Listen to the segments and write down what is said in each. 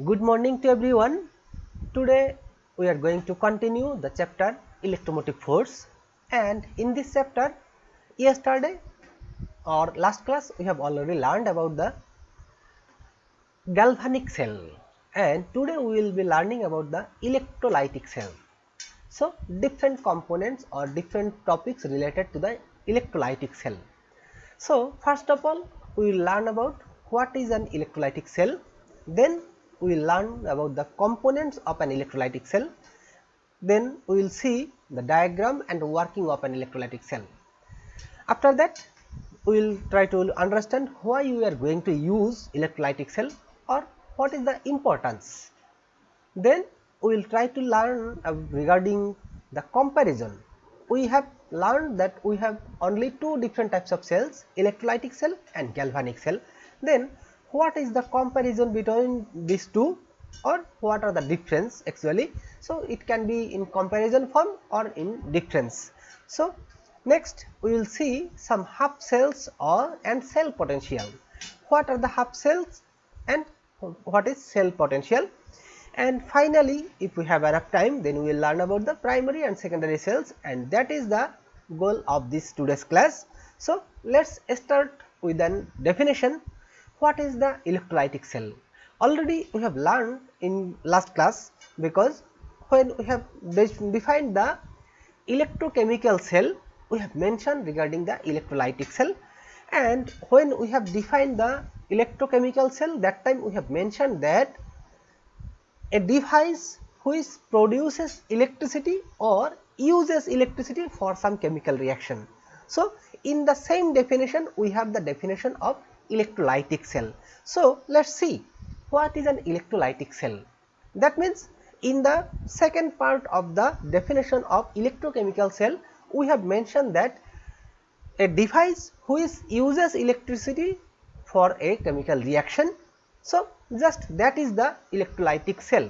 Good morning to everyone. Today we are going to continue the chapter electromotive force, and in this chapter yesterday or last class we have already learned about the galvanic cell, and today we will be learning about the electrolytic cell. So, different components or different topics related to the electrolytic cell. So, first of all we will learn about what is an electrolytic cell, then we will learn about the components of an electrolytic cell, then we will see the diagram and working of an electrolytic cell. After that we will try to understand why we are going to use electrolytic cell or what is the importance. Then we will try to learn regarding the comparison. We have learned that we have only two different types of cells, electrolytic cell and galvanic cell. Then what is the comparison between these two, or what are the difference actually. So, it can be in comparison form or in difference. So, next we will see some half cells and cell potential. What are the half cells and what is cell potential? And finally, if we have enough time, then we will learn about the primary and secondary cells, and that is the goal of this today's class. So, let us start with an definition. What is the electrolytic cell? Already we have learned in last class, because when we have defined the electrochemical cell, we have mentioned regarding the electrolytic cell, and when we have defined the electrochemical cell, that time we have mentioned that a device which produces electricity or uses electricity for some chemical reaction. So, in the same definition we have the definition of electrolytic cell. So, let us see what is an electrolytic cell. That means in the second part of the definition of electrochemical cell, we have mentioned that a device which uses electricity for a chemical reaction. So, just that is the electrolytic cell.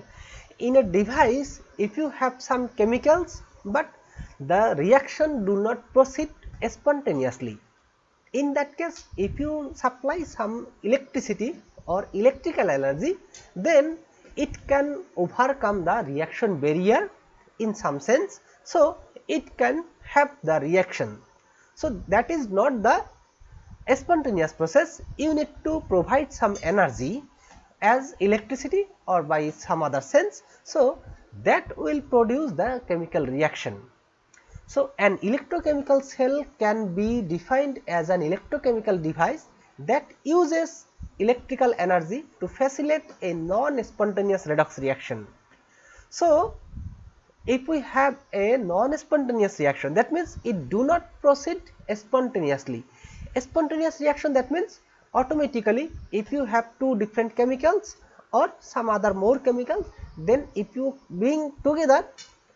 In a device, if you have some chemicals but the reaction do not proceed spontaneously, in that case if you supply some electricity or electrical energy, then it can overcome the reaction barrier in some sense. So, it can have the reaction. So, that is not the spontaneous process. You need to provide some energy as electricity or by some other sense. So, that will produce the chemical reaction. So, an electrochemical cell can be defined as an electrochemical device that uses electrical energy to facilitate a non-spontaneous redox reaction. So, if we have a non-spontaneous reaction, that means it do not proceed spontaneously. A spontaneous reaction, that means automatically if you have two different chemicals or some other more chemicals, then if you bring together,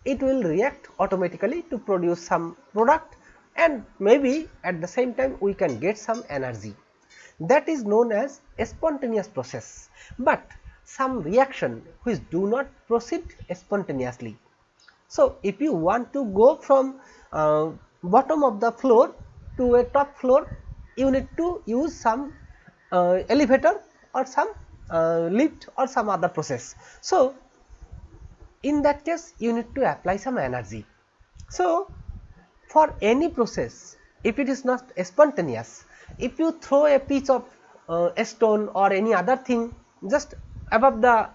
it will react automatically to produce some product, and maybe at the same time we can get some energy. That is known as a spontaneous process. But some reaction which do not proceed spontaneously. So, if you want to go from bottom of the floor to a top floor, you need to use some elevator or some lift or some other process. So, in that case you need to apply some energy. So, for any process, if it is not spontaneous, if you throw a piece of a stone or any other thing just above the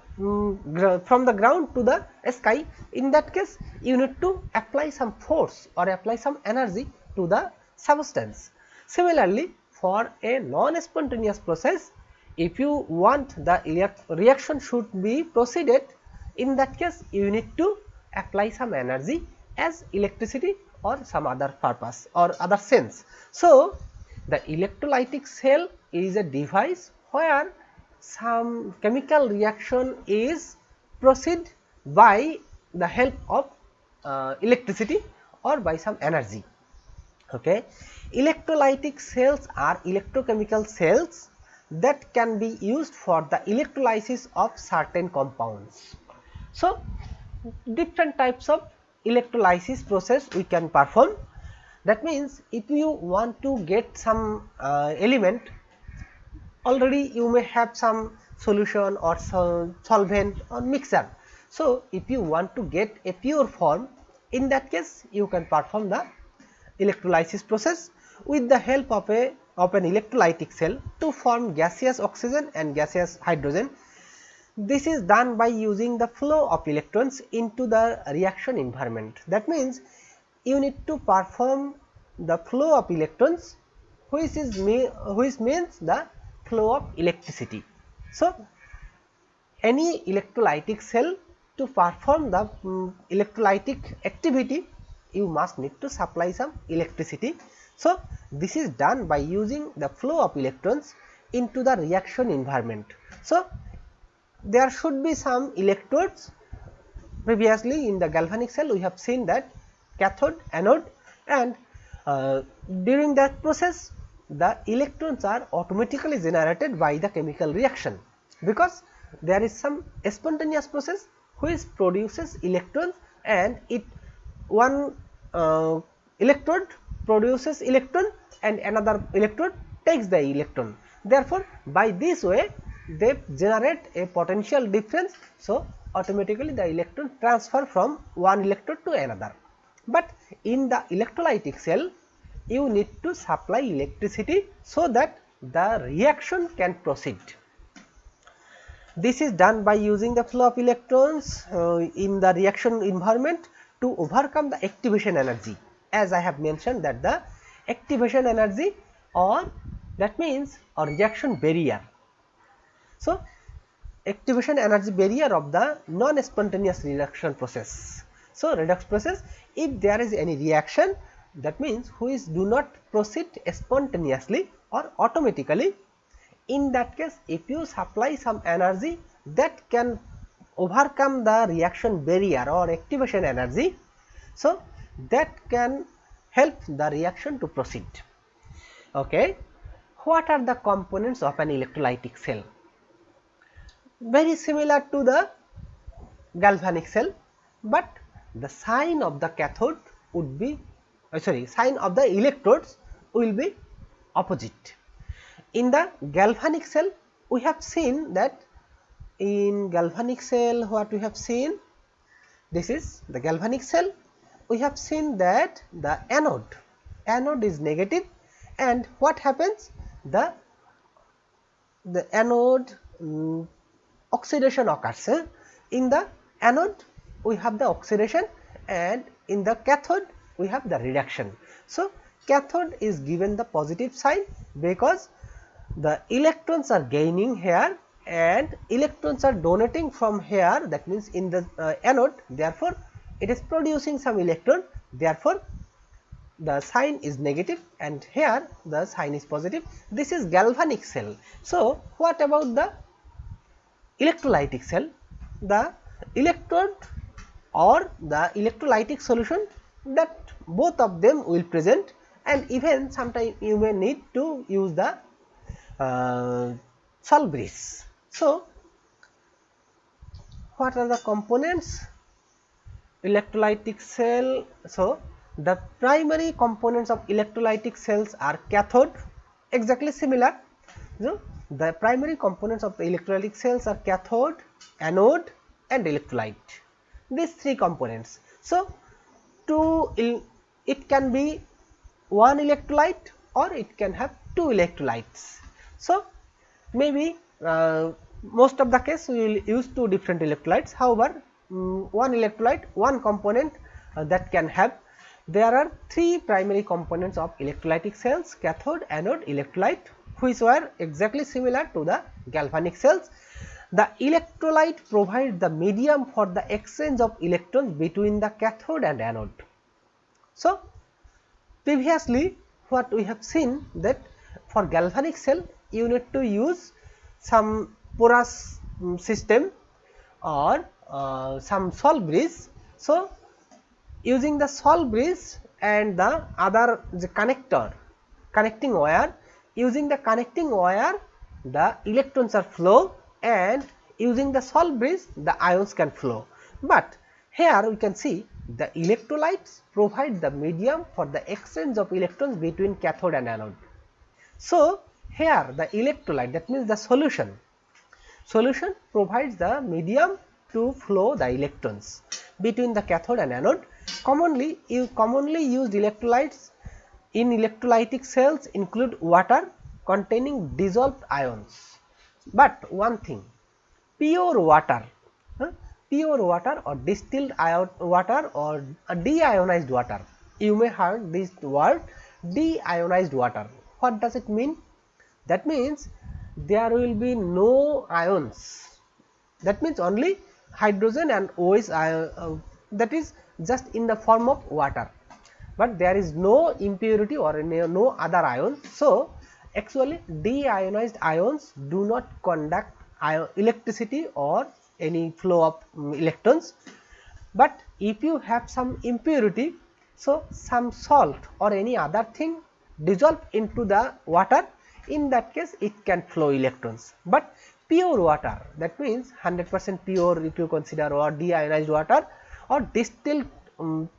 from the ground to the sky, in that case you need to apply some force or apply some energy to the substance. Similarly, for a non-spontaneous process, if you want the reaction should be proceeded, in that case you need to apply some energy as electricity or some other purpose or other sense. So, the electrolytic cell is a device where some chemical reaction is proceed by the help of electricity or by some energy. Okay. Electrolytic cells are electrochemical cells that can be used for the electrolysis of certain compounds. So, different types of electrolysis process we can perform. That means, if you want to get some element, already you may have some solution or solvent or mixer. So, if you want to get a pure form, in that case you can perform the electrolysis process with the help of an electrolytic cell to form gaseous oxygen and gaseous hydrogen. This is done by using the flow of electrons into the reaction environment. That means you need to perform the flow of electrons, which means the flow of electricity. So, any electrolytic cell, to perform the electrolytic activity, you must need to supply some electricity. So, this is done by using the flow of electrons into the reaction environment. So, there should be some electrodes. Previously in the galvanic cell we have seen that cathode, anode, and during that process the electrons are automatically generated by the chemical reaction, because there is some spontaneous process which produces electrons, and one electrode produces electron and another electrode takes the electron. Therefore, by this way they generate a potential difference. So, automatically the electron transfer from one electrode to another. But in the electrolytic cell you need to supply electricity so that the reaction can proceed. This is done by using the flow of electrons in the reaction environment to overcome the activation energy. As I have mentioned that the activation energy, or that means a reaction barrier. So, activation energy barrier of the non-spontaneous reduction process. So, redox process, if there is any reaction, that means which do not proceed spontaneously or automatically, in that case if you supply some energy that can overcome the reaction barrier or activation energy, so that can help the reaction to proceed. Okay. What are the components of an electrolytic cell? Very similar to the galvanic cell, but the sign of the cathode would be sign of the electrodes will be opposite. In the galvanic cell we have seen that in galvanic cell what we have seen, this is the galvanic cell, we have seen that the anode is negative, and what happens, the anode oxidation occurs. In the anode we have the oxidation, and in the cathode we have the reduction. So, cathode is given the positive sign because the electrons are gaining here and electrons are donating from here, that means in the anode, therefore it is producing some electron, therefore the sign is negative, and here the sign is positive. This is galvanic cell. So, what about the electrolytic cell? The electrode or the electrolytic solution, that both of them will present, and even sometimes you may need to use the solvents. So, what are the components? Electrolytic cell. So, the primary components of electrolytic cells are cathode, exactly similar. So, the primary components of the electrolytic cells are cathode, anode, and electrolyte. These three components. So, it can be one electrolyte or it can have two electrolytes. So, maybe most of the case we will use two different electrolytes. However, one electrolyte, one component that can have. There are three primary components of electrolytic cells: cathode, anode, electrolyte, which were exactly similar to the galvanic cells. The electrolyte provides the medium for the exchange of electrons between the cathode and anode. So, previously what we have seen that for galvanic cell you need to use some porous system or some Sol bridge. So, using the Sol bridge and the other connecting wire, using the connecting wire the electrons are flow, and using the Sol bridge the ions can flow. But here we can see the electrolytes provide the medium for the exchange of electrons between cathode and anode. So, here the electrolyte, that means the solution. Solution provides the medium to flow the electrons between the cathode and anode. Commonly used electrolytes in electrolytic cells include water containing dissolved ions. But one thing, pure water, pure water or distilled water or deionized water. You may heard this word deionized water. What does it mean? That means there will be no ions. That means only hydrogen and OH that is just in the form of water, but there is no impurity or no other ions. So, actually deionized ions do not conduct electricity or any flow of electrons, but if you have some impurity, so some salt or any other thing dissolve into the water, in that case it can flow electrons. But pure water, that means 100% pure if you consider, or deionized water or distilled,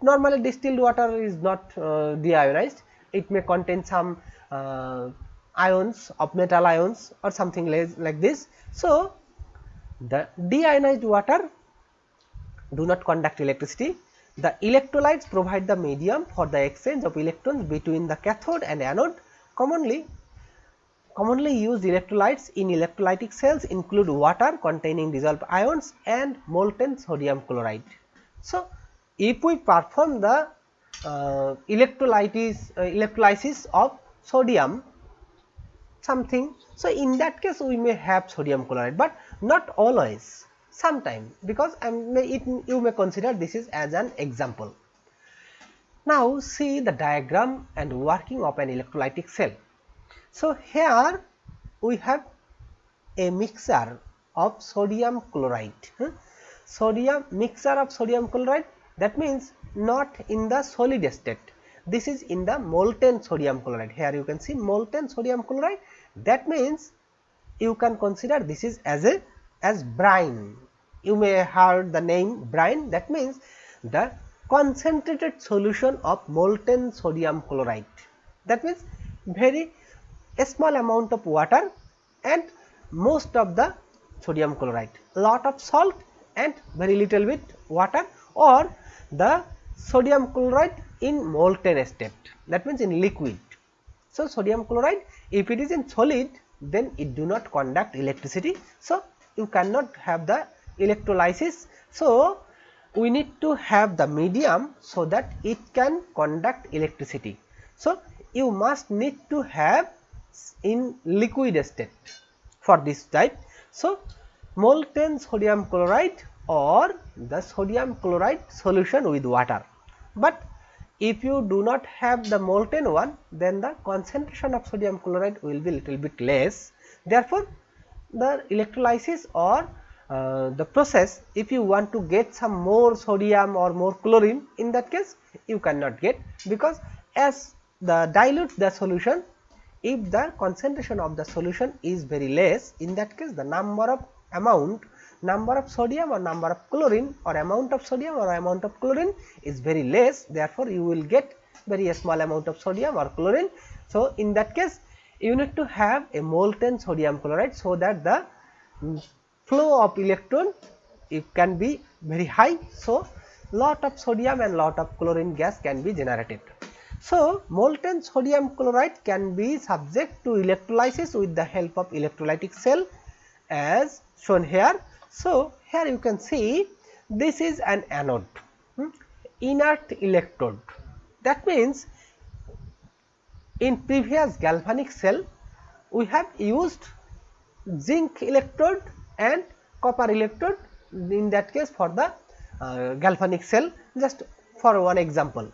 normally distilled water is not deionized, it may contain some ions of metal ions or something like this. So, the deionized water do not conduct electricity. The electrolytes provide the medium for the exchange of electrons between the cathode and anode. Commonly used electrolytes in electrolytic cells include water containing dissolved ions and molten sodium chloride. So, if we perform the electrolysis of sodium something, so in that case we may have sodium chloride, but not always, sometime, because you may consider this is as an example. Now, see the diagram and working of an electrolytic cell. So, here we have a mixture of sodium chloride, mixture of sodium chloride, that means not in the solid state, this is in the molten sodium chloride. Here you can see molten sodium chloride, that means you can consider this is as brine. You may have heard the name brine, that means the concentrated solution of molten sodium chloride, that means very a small amount of water and most of the sodium chloride, lot of salt and very little bit water, or the sodium chloride in molten state, that means in liquid. So, sodium chloride, if it is in solid, then it do not conduct electricity. So, you cannot have the electrolysis. So, we need to have the medium so that it can conduct electricity. So, you must need to have in liquid state for this type. So, molten sodium chloride or the sodium chloride solution with water. But if you do not have the molten one, then the concentration of sodium chloride will be little bit less. Therefore, the electrolysis or the process, if you want to get some more sodium or more chlorine, in that case you cannot get, because as the dilute the solution, if the concentration of the solution is very less, in that case the number of sodium or number of chlorine or amount of sodium or amount of chlorine is very less, therefore you will get very small amount of sodium or chlorine. So, in that case you need to have a molten sodium chloride, so that the flow of electron it can be very high. So, lot of sodium and lot of chlorine gas can be generated. So, molten sodium chloride can be subject to electrolysis with the help of electrolytic cell as shown here. So, here you can see this is an anode, inert electrode. That means, in previous galvanic cell we have used zinc electrode and copper electrode, in that case for the galvanic cell, just for one example.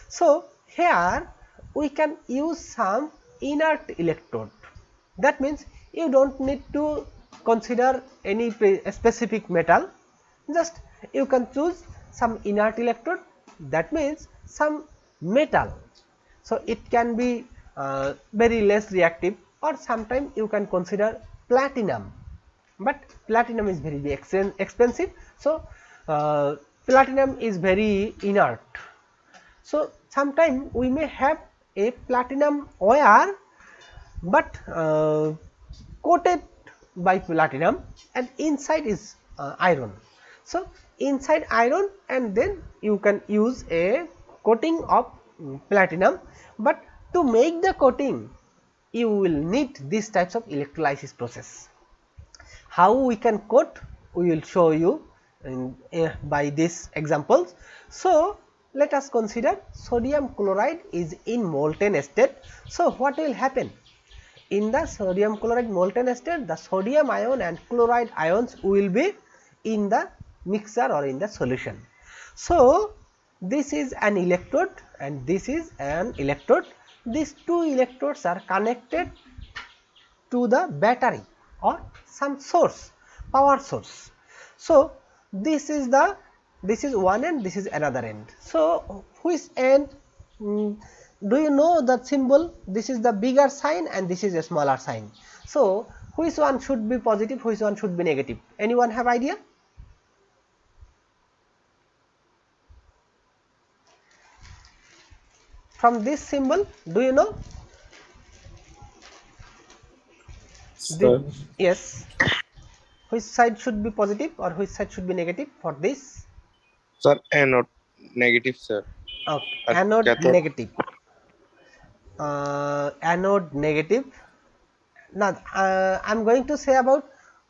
So, here we can use some inert electrode, that means you do not need to consider any specific metal, just you can choose some inert electrode, that means some metal. So, it can be very less reactive, or sometimes you can consider platinum, but platinum is very expensive. So, platinum is very inert. So, sometimes we may have a platinum wire, but coated by platinum, and inside is iron. So, inside iron, and then you can use a coating of platinum, but to make the coating you will need these types of electrolysis process. How we can coat, we will show you by these examples. So, let us consider sodium chloride is in molten state. So, what will happen? In the sodium chloride molten state, the sodium ion and chloride ions will be in the mixture or in the solution. So, this is an electrode and this is an electrode. These two electrodes are connected to the battery or some source, power source. So, this is one end, this is another end. So, which end, do you know the symbol? This is the bigger sign and this is a smaller sign. So, which one should be positive, which one should be negative? Anyone have idea? From this symbol, do you know? Sir, Yes. Which side should be positive or which side should be negative for this? sir, anode negative, sir. Okay. Anode Cathode, negative. Anode negative. Now, I am going to say about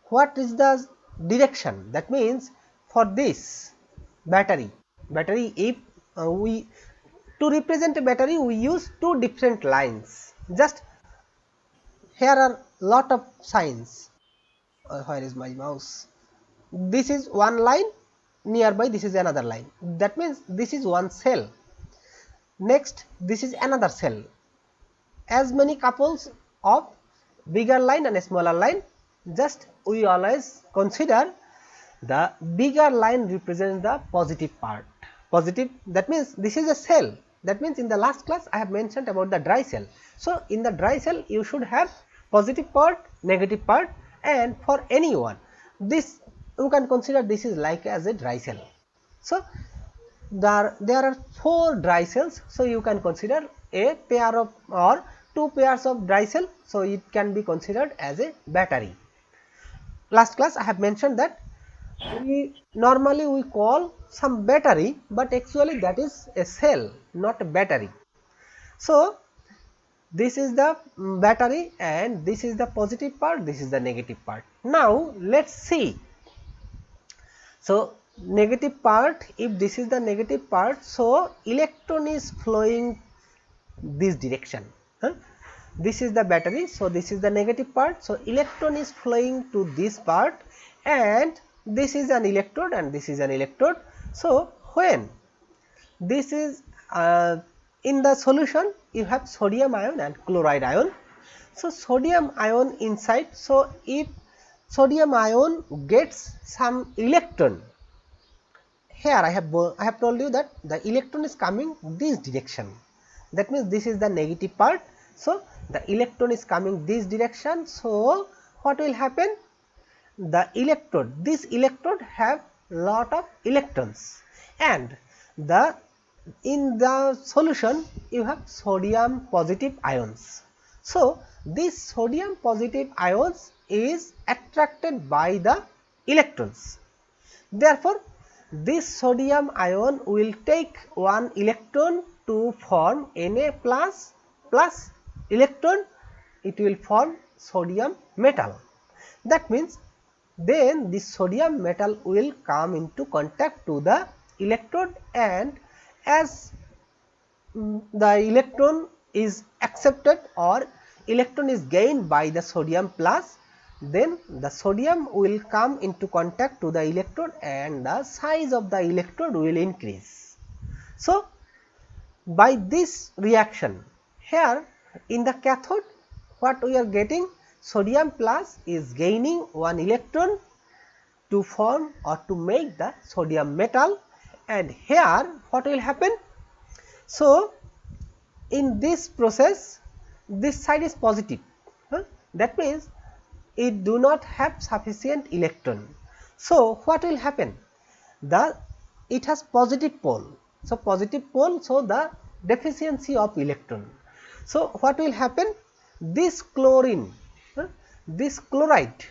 what is the direction. That means for this battery, if we to represent a battery, we use two different lines. Just here are lot of signs. Where is my mouse? This is one line, nearby this is another line. That means this is one cell. Next, this is another cell. As many couples of bigger line and a smaller line, just we always consider the bigger line represents the positive part. Positive, that means this is a cell. That means in the last class I have mentioned about the dry cell. So, in the dry cell you should have positive part, negative part, and for anyone this you can consider this is like as a dry cell. So, there are 4 dry cells. So, you can consider a pair of or 2 pairs of dry cell. So, it can be considered as a battery. Last class I have mentioned that we normally we call some battery, but actually that is a cell, not a battery. So, this is the battery and this is the positive part, this is the negative part. Now, let us see. So, negative part, if this is the negative part, so electron is flowing this direction. This is the battery, so this is the negative part. So, electron is flowing to this part and this is an electrode and this is an electrode. So, when this is in the solution, you have sodium ion and chloride ion. So, sodium ion inside. So, if sodium ion gets some electron, here I have told you that the electron is coming this direction. That means this is the negative part. So, the electron is coming this direction. So, what will happen? The electrode, this electrode have lot of electrons, and in the solution you have sodium positive ions. So, this sodium positive ions is attracted by the electrons. Therefore, this sodium ion will take one electron to form Na plus electron, it will form sodium metal. That means then this sodium metal will come into contact to the electrode, and as the electron is accepted or electron is gained by the sodium plus, then the sodium will come into contact to the electrode and the size of the electrode will increase. So, by this reaction here in the cathode, what we are getting, sodium plus is gaining one electron to form or to make the sodium metal, and here what will happen? So, in this process this side is positive, that means it do not have sufficient electron. So, what will happen? It has positive pole. So, positive pole, so the deficiency of electron. So, what will happen? This chlorine, this chloride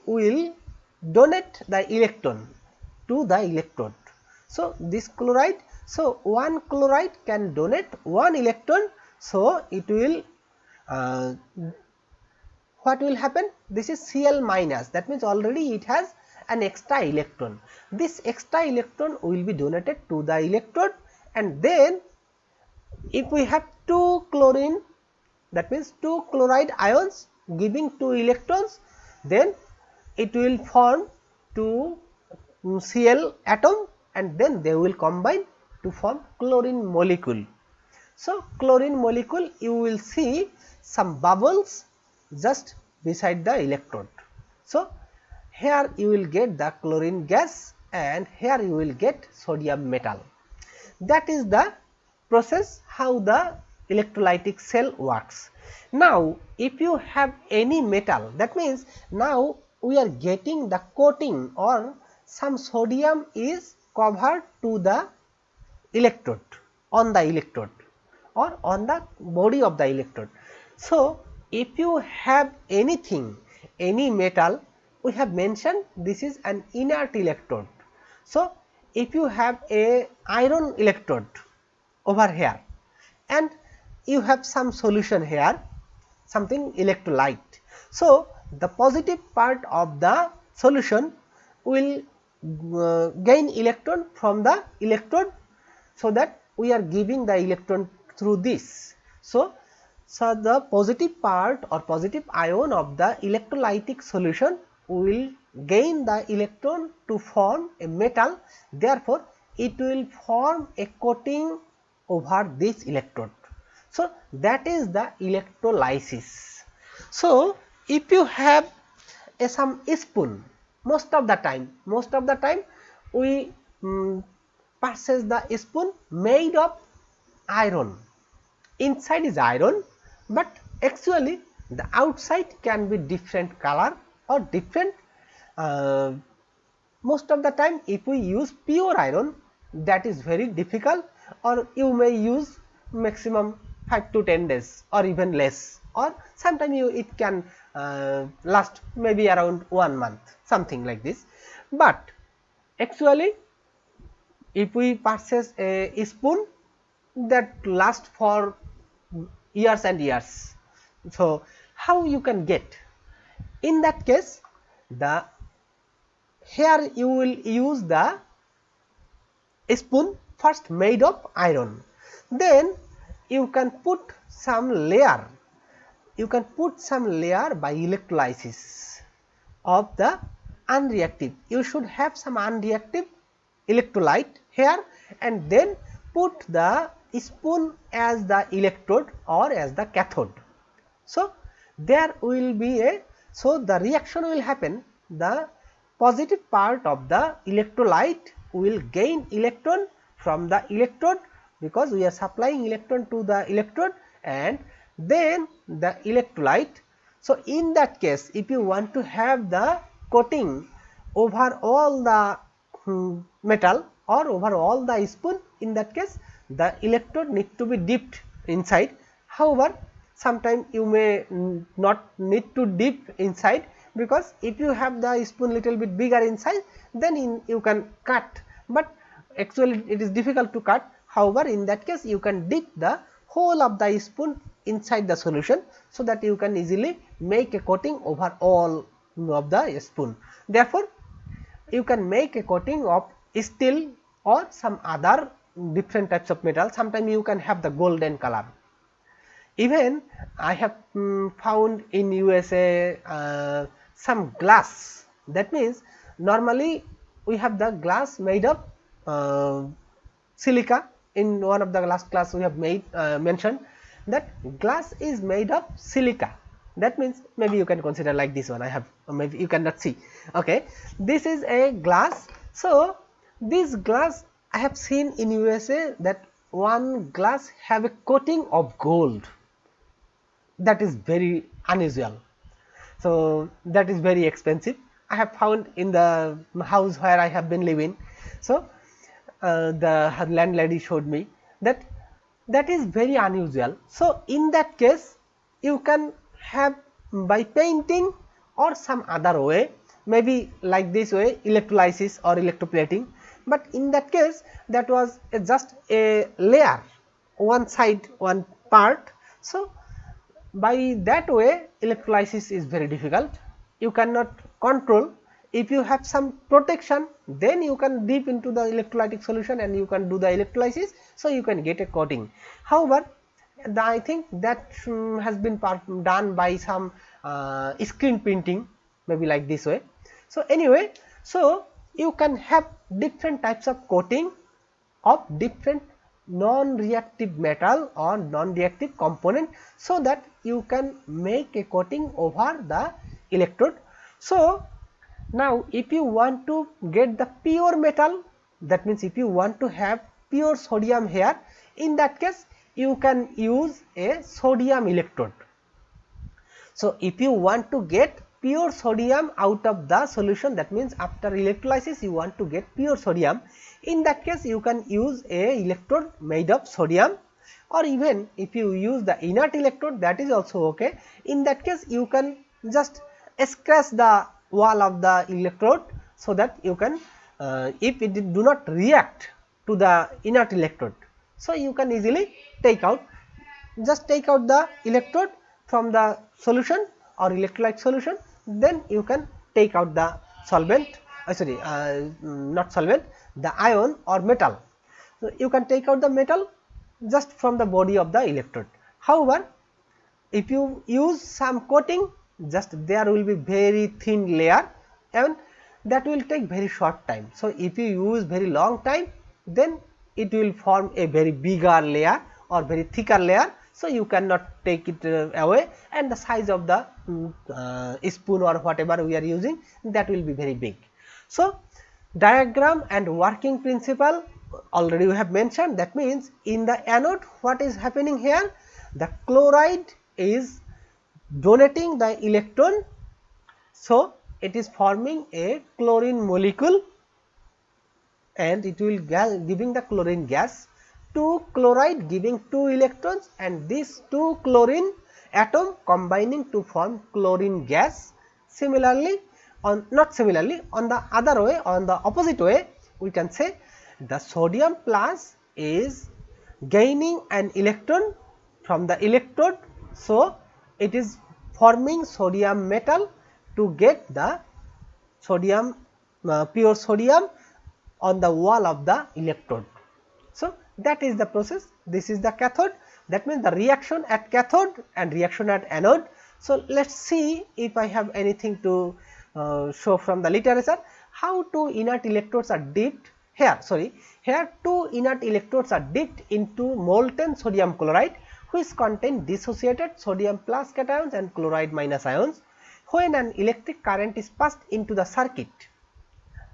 will donate the electron to the electrode. So, this chloride, so one chloride can donate one electron, so it will what will happen? This is Cl minus, that means already it has an extra electron. This extra electron will be donated to the electrode, and then if we have two chlorine, that means two chloride ions giving two electrons, then it will form two Cl atom, and then they will combine to form chlorine molecule. So, chlorine molecule, you will see some bubbles just beside the electrode. So, here you will get the chlorine gas, and here you will get sodium metal. That is the process how the electrolytic cell works. Now, if you have any metal, that means now we are getting the coating, or some sodium is covered to the electrode, on the electrode or on the body of the electrode. So, if you have anything, any metal, we have mentioned this is an inert electrode. So, if you have a iron electrode over here, and you have some solution here, something electrolyte. So, the positive part of the solution will gain electron from the electrode, so that we are giving the electron through this. So, the positive part or positive ion of the electrolytic solution will gain the electron to form a metal, therefore, it will form a coating over this electrode. So, that is the electrolysis. So, if you have some spoon, most of the time we purchase the spoon made of iron. Inside is iron, but actually the outside can be different color or different. Most of the time if we use pure iron, that is very difficult, or you may use maximum 5 to 10 days or even less, or sometime it can last maybe around 1 month, something like this. But actually if we purchase a spoon that lasts for years and years, so how you can get? In that case, the here you will use the spoon first made of iron, then you can put some layer, by electrolysis of the unreactive. You should have some unreactive electrolyte here, and then put the spoon as the electrode or as the cathode. So, there will be a, so the reaction will happen, the positive part of the electrolyte will gain electron from the electrode, because we are supplying electron to the electrode, and then the electrolyte. So, in that case, if you want to have the coating over all the metal or over all the spoon, in that case the electrode need to be dipped inside. However, sometimes you may not need to dip inside, because if you have the spoon little bit bigger inside, then you can cut, but actually it is difficult to cut. However, in that case you can dip the whole of the spoon inside the solution, so that you can easily make a coating over all of the spoon. Therefore, you can make a coating of steel or some other different types of metal. Sometimes you can have the golden color. Even I have found in USA some glass. That means normally we have the glass made of silica. In one of the last class we have mentioned that glass is made of silica. That means maybe you can consider like this one. I have, maybe you cannot see. Okay, this is a glass. So, this glass I have seen in USA that one glass have a coating of gold. That is very unusual. So, that is very expensive. I have found in the house where I have been living. So, the landlady showed me that that is very unusual. So, in that case you can have by painting or some other way, maybe like this way, electrolysis or electroplating, but in that case that was just a layer, one side, one part. So by that way electrolysis is very difficult, you cannot control. If you have some protection, then you can dip into the electrolytic solution and you can do the electrolysis, so you can get a coating. However, I think that has been done by some screen printing, maybe like this way. So anyway, so you can have different types of coating of different non-reactive metal or non-reactive component, so that you can make a coating over the electrode. So now if you want to get the pure metal, that means if you want to have pure sodium here, in that case you can use a sodium electrode. So if you want to get pure sodium out of the solution, that means after electrolysis you want to get pure sodium, in that case you can use a electrode made of sodium, or even if you use the inert electrode, that is also okay. In that case you can just scratch the wall of the electrode, so that you can if it do not react to the inert electrode, so you can easily take out, just take out the electrode from the solution or electrolyte solution, then you can take out the solvent, not solvent, the ion or metal. So you can take out the metal just from the body of the electrode. However, if you use some coating, just there will be very thin layer and that will take very short time. So if you use very long time, then it will form a very bigger layer or very thicker layer, so you cannot take it away, and the size of the spoon or whatever we are using, that will be very big. So diagram and working principle already we have mentioned. That means in the anode what is happening here, the chloride is donating the electron, so it is forming a chlorine molecule and it will giving the chlorine gas. 2 chloride giving 2 electrons, and these 2 chlorine atom combining to form chlorine gas. Similarly, on not similarly, on the other way, on the opposite way, we can say the sodium plus is gaining an electron from the electrode, so it is forming sodium metal to get the sodium pure sodium on the wall of the electrode. So that is the process. This is the cathode, that means the reaction at cathode and reaction at anode. So let us see if I have anything to show from the literature, how 2 inert electrodes are dipped here. Here 2 inert electrodes are dipped into molten sodium chloride, which contain dissociated sodium plus cations and chloride minus ions. When an electric current is passed into the circuit,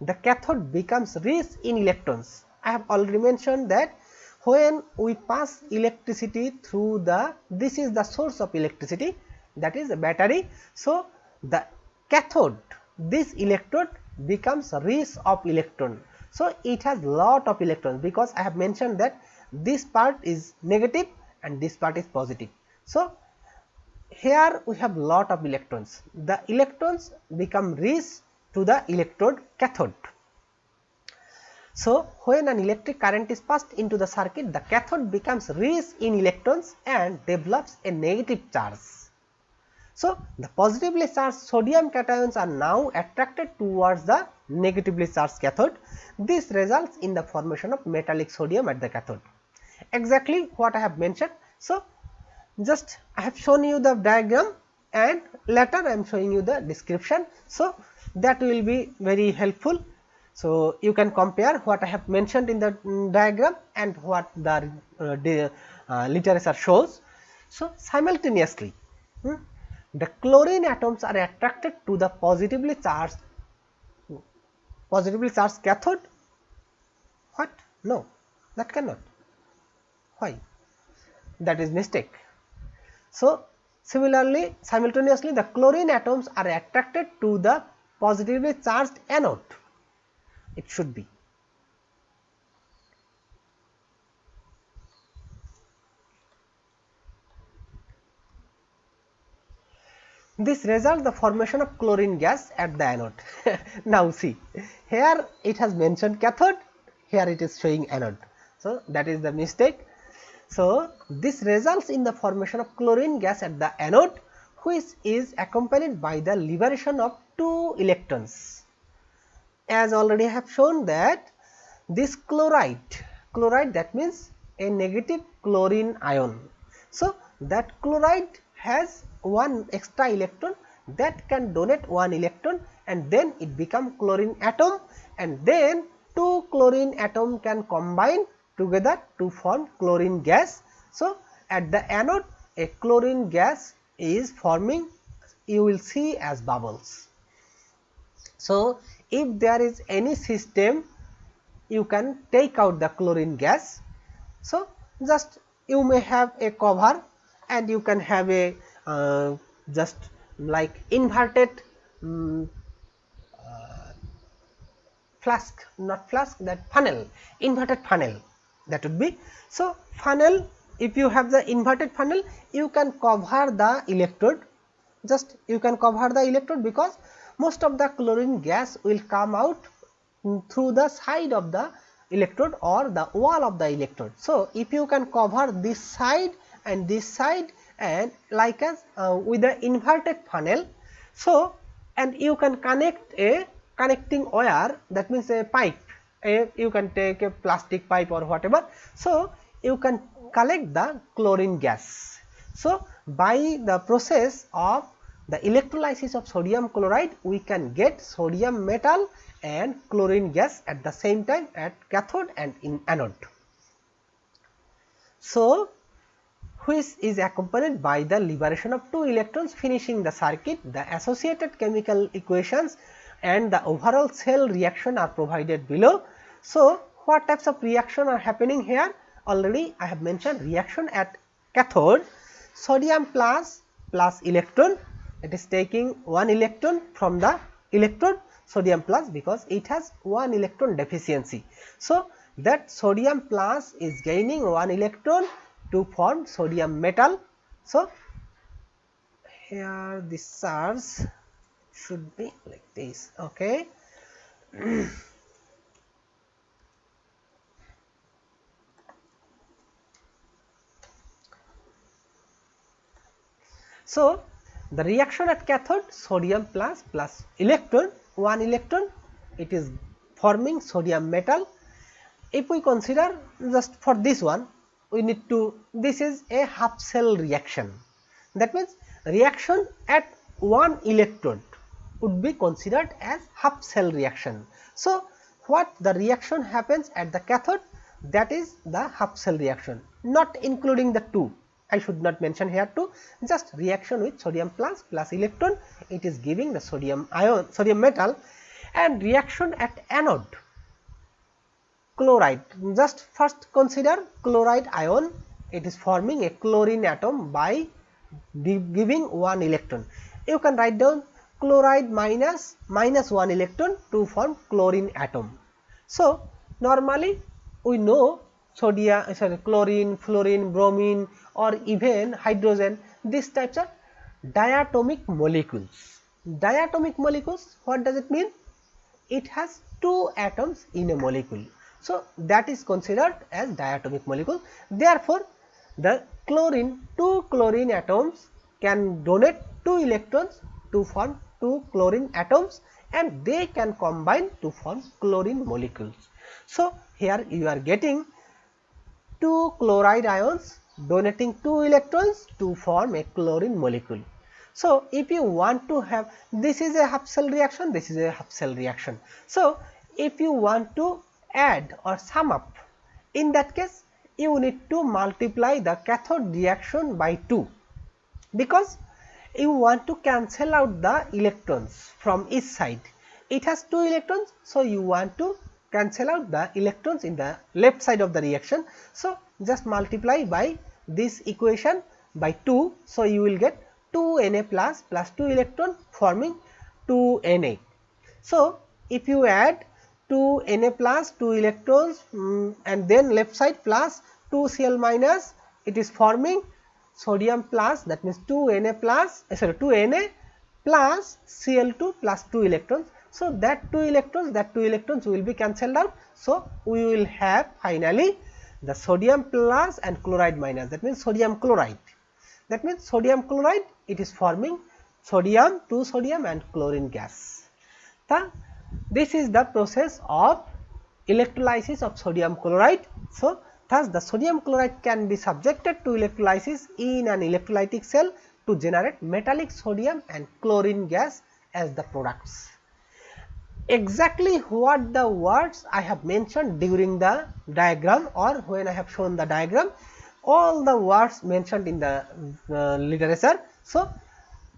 the cathode becomes rich in electrons. I have already mentioned that when we pass electricity through this is the source of electricity, that is a battery. So the cathode, this electrode becomes rich of electron. So it has lot of electrons, because I have mentioned that this part is negative and this part is positive. So here we have lot of electrons. The electrons become rich to the electrode cathode. So when an electric current is passed into the circuit, the cathode becomes rich in electrons and develops a negative charge. So the positively charged sodium cations are now attracted towards the negatively charged cathode. This results in the formation of metallic sodium at the cathode. Exactly what I have mentioned. So just I have shown you the diagram and later I am showing you the description. So that will be very helpful. So you can compare what I have mentioned in the diagram and what the literature shows. So simultaneously, the chlorine atoms are attracted to the positively charged cathode. What? No, that cannot. Why? That is mistake. So similarly, simultaneously the chlorine atoms are attracted to the positively charged anode. It should be. this results the formation of chlorine gas at the anode. Now see, here it has mentioned cathode, here it is showing anode. So that is the mistake. So this results in the formation of chlorine gas at the anode, which is accompanied by the liberation of 2 electrons. As already I have shown that this chloride that means a negative chlorine ion. So that chloride has one extra electron that can donate one electron, and then it become chlorine atom, and then 2 chlorine atom can combine together to form chlorine gas. So at the anode a chlorine gas is forming, you will see as bubbles. So if there is any system, you can take out the chlorine gas. So just you may have a cover, and you can have a just like inverted flask, not flask, that funnel, inverted funnel, that would be. So funnel, if you have the inverted funnel, you can cover the electrode, just you can cover the electrode, because most of the chlorine gas will come out through the side of the electrode or the wall of the electrode. So if you can cover this side and this side, and like as with the inverted funnel, so and you can connect a connecting wire, that means a pipe, you can take a plastic pipe or whatever, so you can collect the chlorine gas. So by the process of the electrolysis of sodium chloride, we can get sodium metal and chlorine gas at the same time at cathode and in anode. So which is accompanied by the liberation of 2 electrons, finishing the circuit. The associated chemical equations and the overall cell reaction are provided below. So what types of reaction are happening here? Already I have mentioned reaction at cathode, sodium plus electron, it is taking 1 electron from the electrode, sodium plus, because it has 1 electron deficiency. So that sodium plus is gaining 1 electron to form sodium metal. So here this charge should be like this, okay. So the reaction at cathode, sodium plus electron, 1 electron, it is forming sodium metal. If we consider just for this one, we need to, this is a half cell reaction, that means reaction at 1 electrode would be considered as half cell reaction. So what the reaction happens at the cathode, that is the half cell reaction, not including the 2. I should not mention here 2, just reaction with sodium plus electron, it is giving the sodium ion, sodium metal. And reaction at anode, chloride, just first consider chloride ion, it is forming a chlorine atom by giving 1 electron. You can write down chloride minus 1 electron to form chlorine atom. So normally we know sodium, chlorine, fluorine, bromine, or even hydrogen, these types are diatomic molecules. Diatomic molecules, what does it mean? It has 2 atoms in a molecule. So that is considered as diatomic molecule. Therefore the chlorine, 2 chlorine atoms can donate 2 electrons to form 2 chlorine atoms, and they can combine to form chlorine molecules. So here you are getting 2 chloride ions donating 2 electrons to form a chlorine molecule. So if you want to have, this is a half cell reaction, this is a half cell reaction. So if you want to add or sum up, in that case you need to multiply the cathode reaction by 2, because you want to cancel out the electrons from each side. It has 2 electrons, so you want to cancel out the electrons in the left side of the reaction. So just multiply by this equation by 2, so you will get 2 Na plus 2 electron forming 2 Na. So if you add 2 Na plus 2 electrons and then left side plus 2 Cl minus, it is forming sodium plus, that means 2 Na plus 2 Na plus Cl2 plus 2 electrons. So that 2 electrons will be cancelled out. So we will have finally the sodium plus and chloride minus, that means sodium chloride. That means sodium chloride, it is forming sodium, 2 sodium and chlorine gas. This is the process of electrolysis of sodium chloride. So thus the sodium chloride can be subjected to electrolysis in an electrolytic cell to generate metallic sodium and chlorine gas as the products. Exactly what the words I have mentioned during the diagram or when I have shown the diagram, all the words mentioned in the literature. So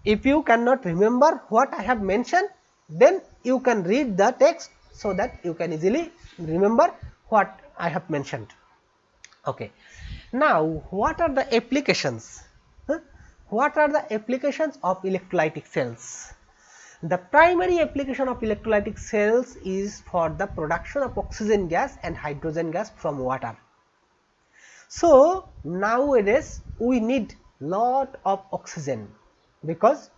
if you cannot remember what I have mentioned, then you can read the text so that you can easily remember what I have mentioned. Okay. Now, what are the applications? What are the applications of electrolytic cells? The primary application of electrolytic cells is for the production of oxygen gas and hydrogen gas from water. So nowadays we need lot of oxygen because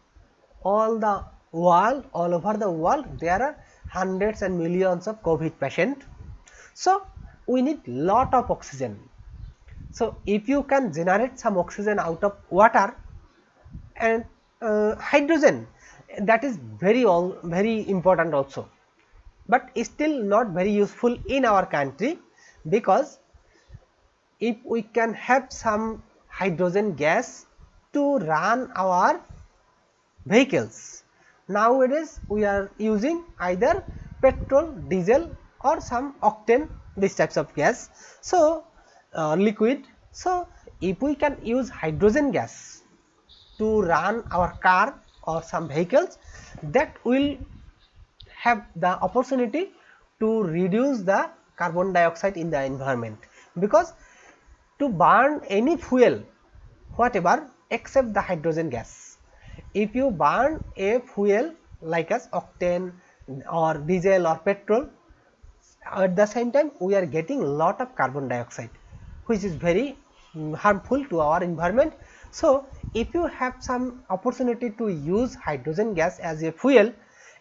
all over the world there are hundreds and millions of COVID patients. So we need lot of oxygen. So if you can generate some oxygen out of water and hydrogen, that is very important also, but still not very useful in our country, because if we can have some hydrogen gas to run our vehicles, nowadays we are using either petrol, diesel or some octane, these types of gas, so liquid. So if we can use hydrogen gas to run our car or some vehicles, that will have the opportunity to reduce the carbon dioxide in the environment, because to burn any fuel whatever except the hydrogen gas, if you burn a fuel like as octane or diesel or petrol, at the same time we are getting lot of carbon dioxide, which is very harmful to our environment. So if you have some opportunity to use hydrogen gas as a fuel,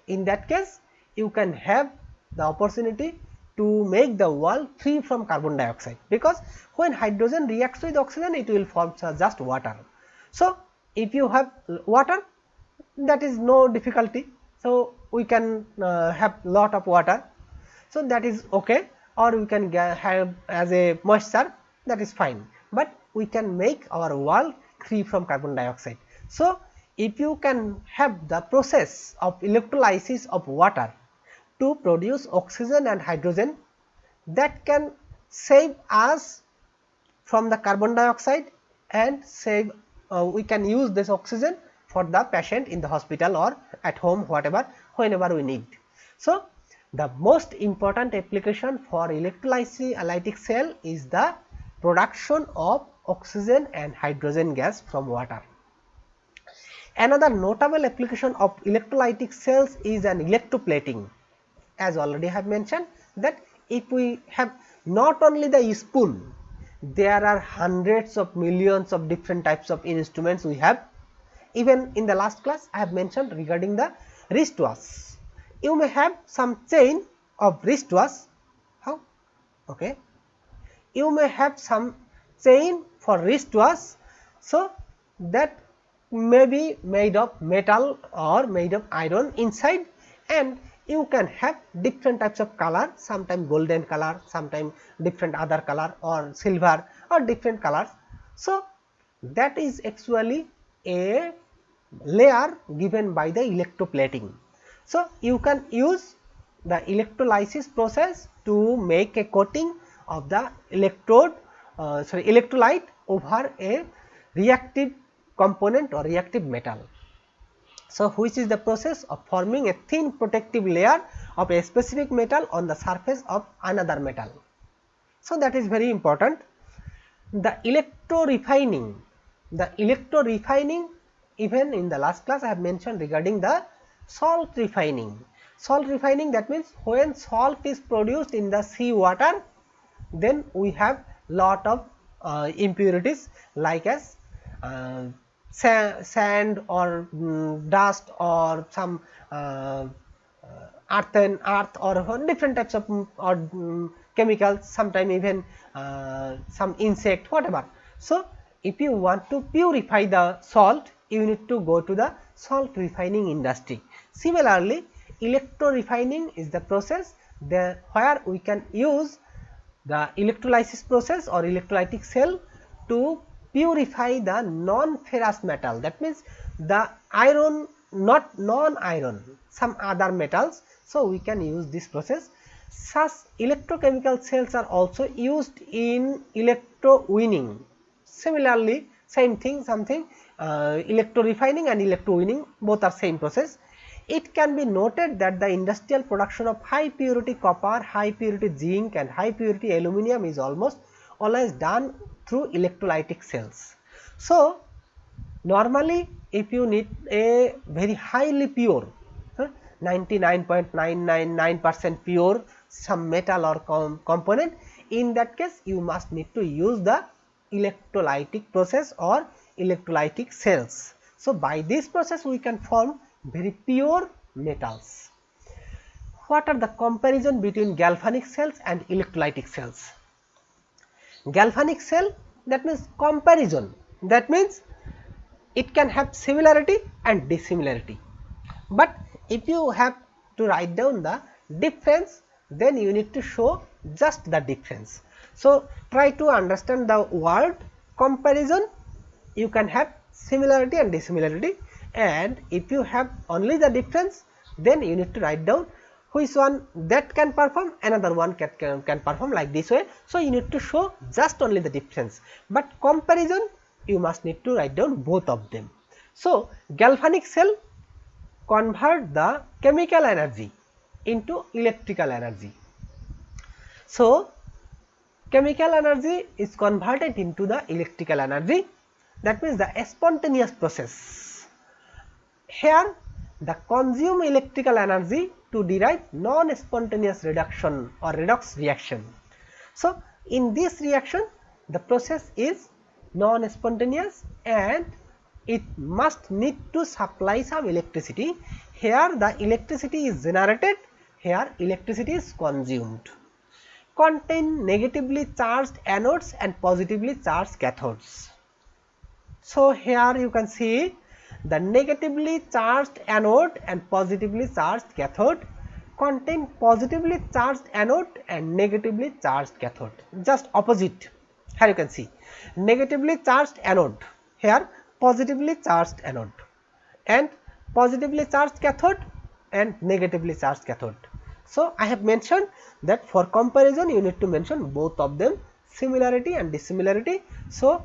in that case you can have the opportunity to make the world free from carbon dioxide, because when hydrogen reacts with oxygen it will form just water. So if you have water, that is no difficulty, so we can have lot of water, so that is okay, or we can have as a moisture, that is fine, but we can make our world free from carbon dioxide. So if you can have the process of electrolysis of water to produce oxygen and hydrogen, that can save us from the carbon dioxide and save we can use this oxygen for the patient in the hospital or at home, whatever, whenever we need. So the most important application for electrolytic cell is the production of oxygen and hydrogen gas from water. Another notable application of electrolytic cells is an electroplating. As already I have mentioned, that if we have not only the spoon, there are hundreds of millions of different types of instruments we have. Even in the last class I have mentioned regarding the wristwatch. You may have some chain of wristwatch. How? Okay. You may have some chain for wristwatch, so that may be made of metal or made of iron inside, and you can have different types of color, sometimes golden color, sometimes different other color or silver or different colors. So that is actually a layer given by the electroplating. So you can use the electrolysis process to make a coating of the electrolyte over a reactive component or reactive metal. So which is the process of forming a thin protective layer of a specific metal on the surface of another metal. So that is very important. The electrorefining, even in the last class I have mentioned regarding the salt refining. Salt refining, that means when salt is produced in the sea water, then we have lot of impurities like as sand or dust or some earth or different types of chemicals, sometimes even some insect, whatever. So, if you want to purify the salt, you need to go to the salt refining industry. Similarly, electro refining is the process where we can use the electrolysis process or electrolytic cell to purify the non-ferrous metal, that means the iron, not non-iron, some other metals. So, we can use this process. Such electrochemical cells are also used in electrowinning. Similarly, same thing, something electro refining and electrowinning, both are same process. It can be noted that the industrial production of high purity copper, high purity zinc and high purity aluminum is almost always done through electrolytic cells. So, normally if you need a very highly pure 99.999% pure some metal or component, in that case you must need to use the electrolytic process or electrolytic cells. So, by this process we can form very pure metals. What are the comparison between galvanic cells and electrolytic cells? Galvanic cell, that means comparison, that means it can have similarity and dissimilarity, but if you have to write down the difference, then you need to show just the difference. So, try to understand the word comparison. You can have similarity and dissimilarity, and if you have only the difference, then you need to write down which one that can perform, another one can perform, like this way. So, you need to show just only the difference, but comparison you must need to write down both of them. So, galvanic cell convert the chemical energy into electrical energy. So, chemical energy is converted into the electrical energy, that means the spontaneous process. Here the consume electrical energy to derive non-spontaneous reduction or redox reaction. So, in this reaction the process is non-spontaneous and it must need to supply some electricity. Here the electricity is generated, here electricity is consumed. Contain negatively charged anodes and positively charged cathodes. So, here you can see the negatively charged anode and positively charged cathode contain positively charged anode and negatively charged cathode, just opposite. Here you can see negatively charged anode, here positively charged anode, and positively charged cathode and negatively charged cathode. So, I have mentioned that for comparison you need to mention both of them, similarity and dissimilarity. So,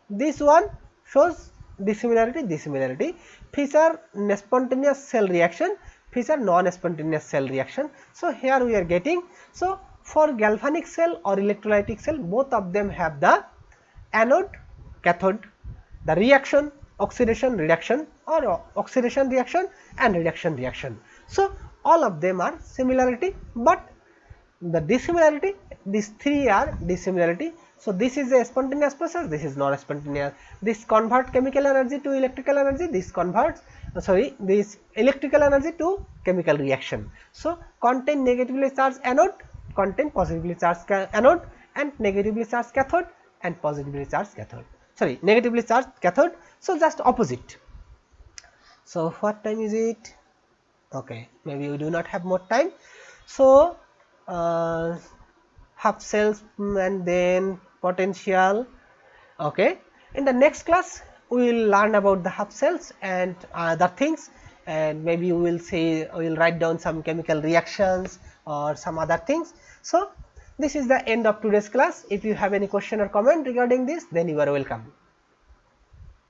this one shows dissimilarity, feature spontaneous cell reaction, feature non-spontaneous cell reaction. So, here we are getting, so for galvanic cell or electrolytic cell, both of them have the anode, cathode, the reaction, oxidation reduction or oxidation reaction and reduction reaction. So, all of them are similarity, but the dissimilarity, these three are dissimilarity. So, this is a spontaneous process, this is non-spontaneous, this convert chemical energy to electrical energy, this converts this electrical energy to chemical reaction. So, contain negatively charged anode, contain positively charged anode and negatively charged cathode and positively charged cathode, negatively charged cathode. So, just opposite. So, what time is it? Okay, maybe we do not have more time. So, half cells and then potential. Okay, in the next class we will learn about the half cells and other things, and maybe we will say, we will write down some chemical reactions or some other things. So, this is the end of today's class. If you have any question or comment regarding this, then you are welcome.